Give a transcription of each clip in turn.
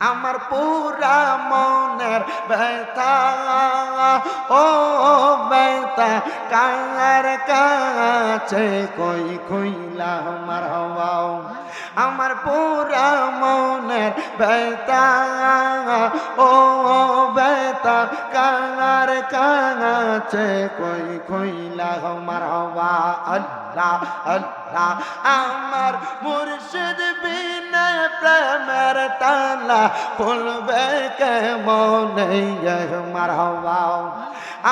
আমার পুরা মনের ব্যথা, ও ব্যথা কার কাছে কই কইলা আমার হওয়াও। আমার পুরা মনের ব্যথা, ও ব্যথা কার কাছে কই কইলা আমার হওয়া। আল্লাহ আল্লাহ আমার মুর্শিদ বিনে প্রেমের তালা খুলবে কেমনে আমার হওয়া।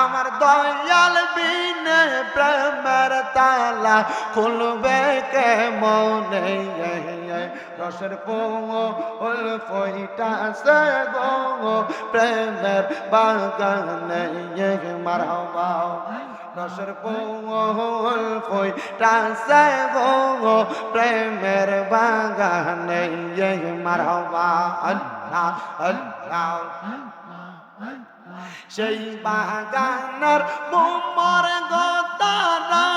আমার দয়াল বিনে প্রেমের তালা খুলবে কেমনে। রসের ফুল ফইটাছে গো প্রেমের বাগানে আমার হওয়া। রসের ফুল ফইটাছে গো প্রেমের বাগানে আমার হওয়া। আল্লাহ আল্লাহ সেই বাগানের বোমর গোতারা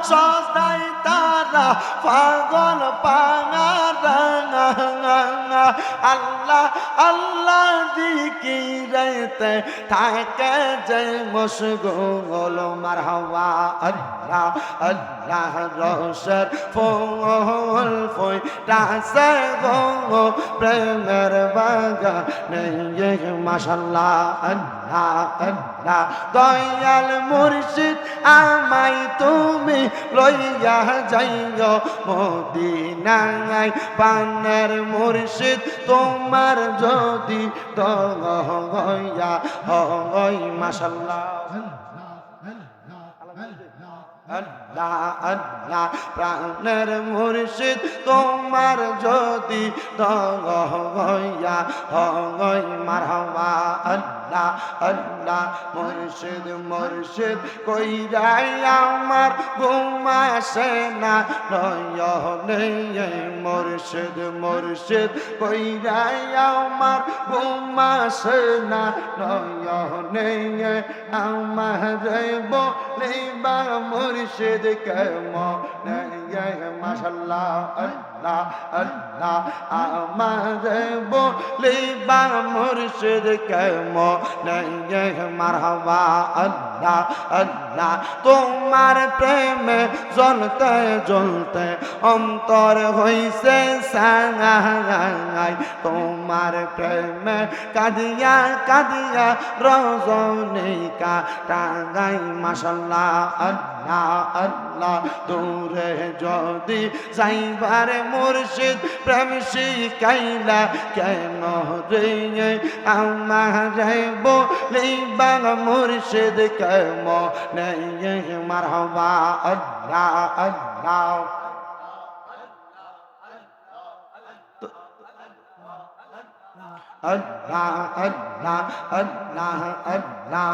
সস্তায় তারা পাগল পাঙারা। আল্লাহ আল্লাহ জিকিরেতে থাকে যে মশগুল মারহাবা। আল্লাহ আল্লাহ রসের ফুল ফইটাছে গো প্রেমের বাগানে মাশাআল্লাহ। আল্লাহ আল্লাহ দয়াল মুর্শিদ আমায় তুমি লইয়া যাইও মদিনায়। পানের মুর্শিদ তোমার যদি দয়া হয় মাশাআল্লাহ। আল্লাহ আল্লাহ প্রাণের মুর্শিদ তোমার যদি দয়া হয় মারহাবা। আল্লাহ আল্লাহ মুর্শিদ মুর্শিদ কইরাই আমার ঘুম আসে না নয়নে। মুর্শিদ মুর্শিদ কইরাই আমার ঘুম আসে না নয়নে। আমার বলিবা মুর্শিদ কেমনে মাশাআল্লাহ। আল্লাহ আল্লাহ আমার বলিবা মুর্শিদ কেমনে মারহাবা। আল্লাহ আল্লাহ তোমার প্রেমে জ্বলতে জ্বলতে অন্তর হইছে সাঙাই। তোমার প্রেমে কাঁদিয়া কাঁদিয়া রজনীকা টাঙ্গাই মাশাআল্লাহ। আল্লাহ আল্লাহ দূরে যদি যাইবার মুর্শিদ প্রেম শিখাইলা কেন রে আমারে বলিবা মুর্শিদ কেমনে মারহাবা। আল্লাহ আল্লাহ আল্লাহ আল্লাহ আল্লাহ আল্লাহ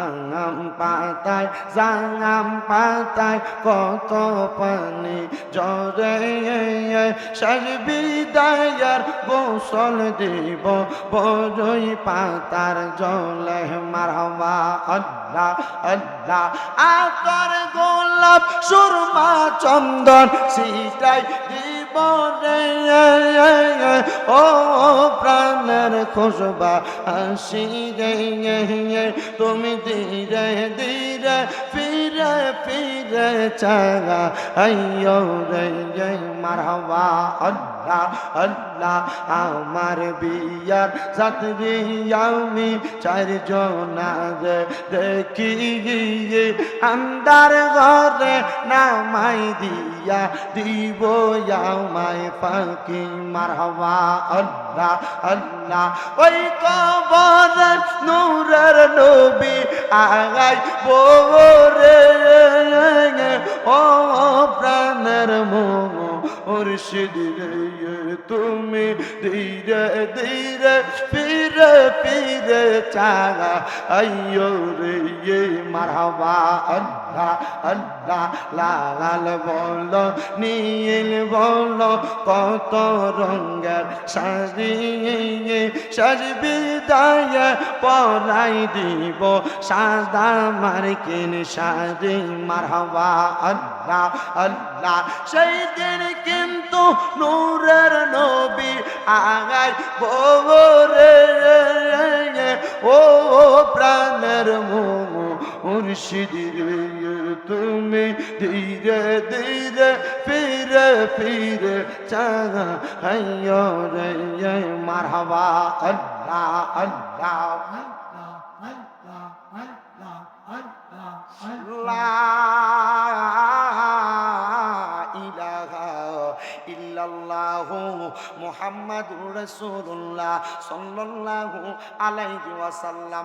আঙাম পাতায় জাঙাম পাতায় কত পানি জরে। শেষ বিদায়ের গোসল দিব বড়ই পাতার জলে মারহাবা। আল্লাহ আল্লাহ আতর গোলাপ সুরমা চন্দন সিটাই দিব রে। ও প্রাণের খুশবা হাসি রে তুমি ধীরে ধীরে ফিরে ফিরে চাগা আইয়ো রে মারহাবা। আল্লাহ আল্লাহ আমার বিয়ার সাথে আমি চারজনারে দেখি আন্দার ঘরে নামাই দিয়া দিব আমায় ফাঁকি মারহাবা। আল্লাহ আল্লাহ ওই কবরে নূরের নবী আগাই বোরে। ও প্রাণের মুর্শিদ রে তুমি ধীরে ধীরে ফিরে ফিরে চাগা আইয়ো রে মারহাবা। আল্লাহ আল্লাহ লাল বলো নীল বলো কত রঙের শাড়ি শেষ বিদায় পরাই দিব সাদা মার্কিন শাড়ি মারহাবা। আল্লাহ আল্লাহ সেই দিন কি কিন্তু নূরের নবী আগাই বরে ও প্রাণের মুর্শিদ রে তুমি ধীরে ধীরে ফিরে ফিরে চাহাইয় রে মারহাবা আল্লাহ আল্লাহ লা ইলাহা ইল্লাল্লাহু মুহাম্মাদুর রাসূলুল্লাহ সাল্লাল্লাহু আলাইহি ওয়াসাল্লাম।